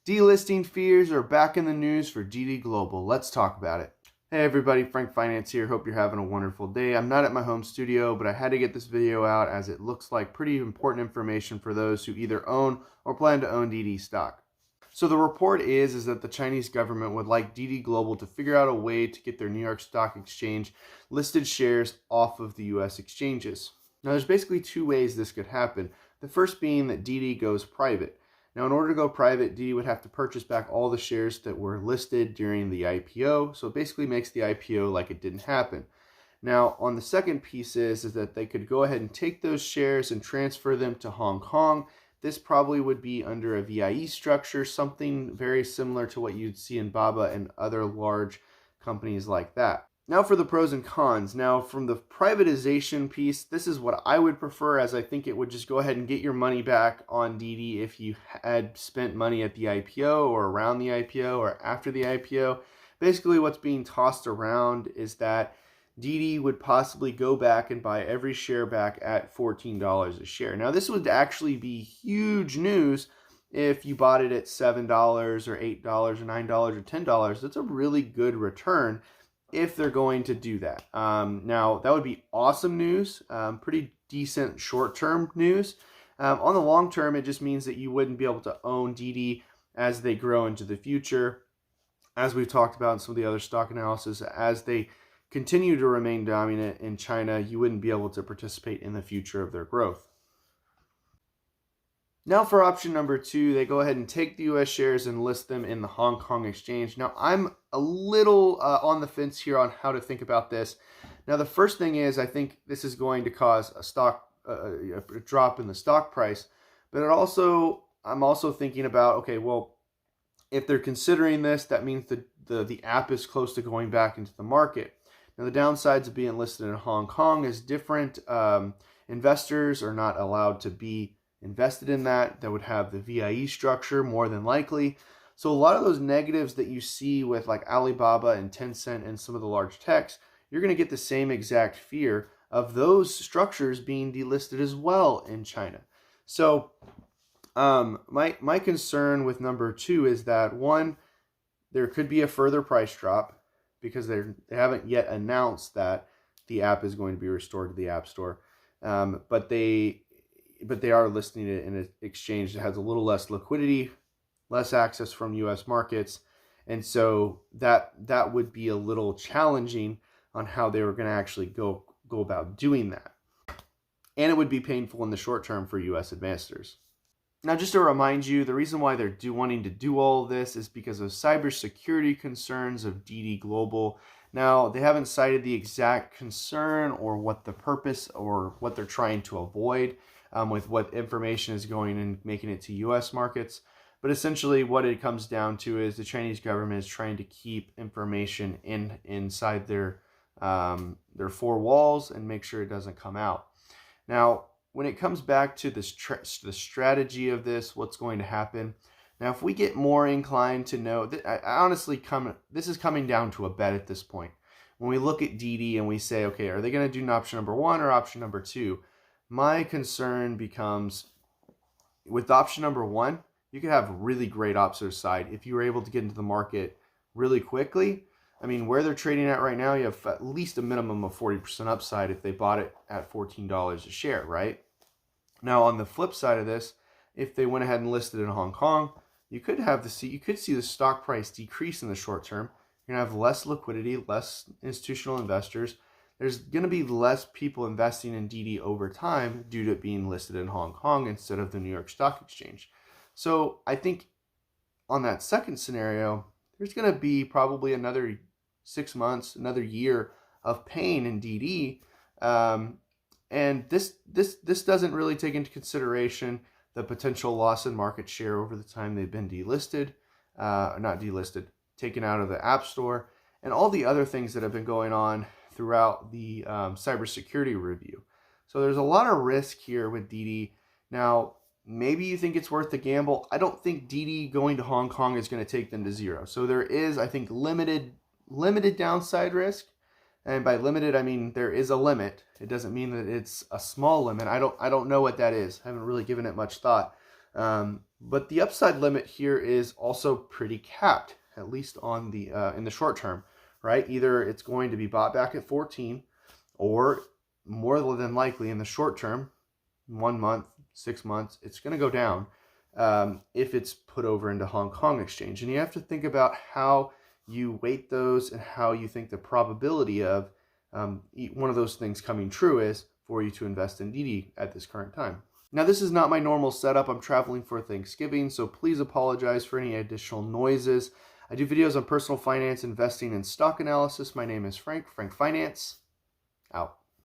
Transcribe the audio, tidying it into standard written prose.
Delisting fears are back in the news for Didi Global. Let's talk about it. Hey everybody, Frank Finance here. Hope you're having a wonderful day. I'm not at my home studio, but I had to get this video out as it looks like pretty important information for those who either own or plan to own Didi stock. So the report is that the Chinese government would like Didi Global to figure out a way to get their New York Stock Exchange listed shares off of the US exchanges. Now there's basically two ways this could happen. The first being that Didi goes private. Now in order to go private, Didi would have to purchase back all the shares that were listed during the IPO. So it basically makes the IPO like it didn't happen. Now on the second piece is that they could go ahead and take those shares and transfer them to Hong Kong. This probably would be under a VIE structure, something very similar to what you'd see in Baba and other large companies like that. Now for the pros and cons. Now from the privatization piece, this is what I would prefer, as I think it would just go ahead and get your money back on Didi if you had spent money at the IPO or around the IPO or after the IPO. Basically what's being tossed around is that Didi would possibly go back and buy every share back at $14 a share. Now this would actually be huge news if you bought it at $7 or $8 or $9 or $10. That's a really good return if they're going to do that. Now that would be awesome news, pretty decent short-term news. On the long term, it just means that you wouldn't be able to own Didi as they grow into the future. As we've talked about in some of the other stock analysis, as they continue to remain dominant in China, you wouldn't be able to participate in the future of their growth. Now for option number two, they go ahead and take the US shares and list them in the Hong Kong exchange. Now I'm a little on the fence here on how to think about this. Now the first thing is, I think this is going to cause a drop in the stock price, but I'm also thinking about, okay, well, if they're considering this, that means the app is close to going back into the market. Now, the downsides of being listed in Hong Kong is different. Investors are not allowed to be invested in that. That would have the VIE structure more than likely. So a lot of those negatives that you see with like Alibaba and Tencent and some of the large techs, you're going to get the same exact fear of those structures being delisted as well in China. So my concern with number two is that, one, there could be a further price drop, because they haven't yet announced that the app is going to be restored to the App Store. But they are listing it in an exchange that has a little less liquidity, less access from US markets. And so that would be a little challenging on how they were going to actually go about doing that. And it would be painful in the short term for US investors. Now, just to remind you, the reason why they're wanting to do all of this is because of cybersecurity concerns of Didi Global. Now, they haven't cited the exact concern or what the purpose or what they're trying to avoid with what information is going and making it to U.S. markets. But essentially what it comes down to is the Chinese government is trying to keep information inside their four walls and make sure it doesn't come out. Now, when it comes back to the strategy of this, what's going to happen? Now, if we get more inclined to know, this is coming down to a bet at this point. When we look at Didi and we say, okay, are they going to do option number one or option number two? My concern becomes, with option number one, you could have really great upside if you were able to get into the market really quickly. I mean, where they're trading at right now, you have at least a minimum of 40% upside if they bought it at $14 a share, right? Now, on the flip side of this, if they went ahead and listed in Hong Kong, you could see the stock price decrease in the short term. You're going to have less liquidity, less institutional investors. There's going to be less people investing in Didi over time due to it being listed in Hong Kong instead of the New York Stock Exchange. So I think on that second scenario, there's going to be probably another 6 months, another year of pain in Didi. And this doesn't really take into consideration the potential loss in market share over the time they've been taken out of the App Store, and all the other things that have been going on throughout the cybersecurity review. So there's a lot of risk here with Didi. Now, maybe you think it's worth the gamble. I don't think Didi going to Hong Kong is going to take them to zero. So there is, I think, limited downside risk. And by limited, I mean there is a limit. It doesn't mean that it's a small limit. I don't know what that is. I haven't really given it much thought. But the upside limit here is also pretty capped, at least on the in the short term, right? Either it's going to be bought back at 14, or more than likely in the short term, 1 month, 6 months, it's going to go down if it's put over into Hong Kong exchange. And you have to think about how you weight those and how you think the probability of one of those things coming true is for you to invest in Didi at this current time. Now, this is not my normal setup. I'm traveling for Thanksgiving, so please apologize for any additional noises. I do videos on personal finance, investing, and stock analysis. My name is Frank Finance. Out.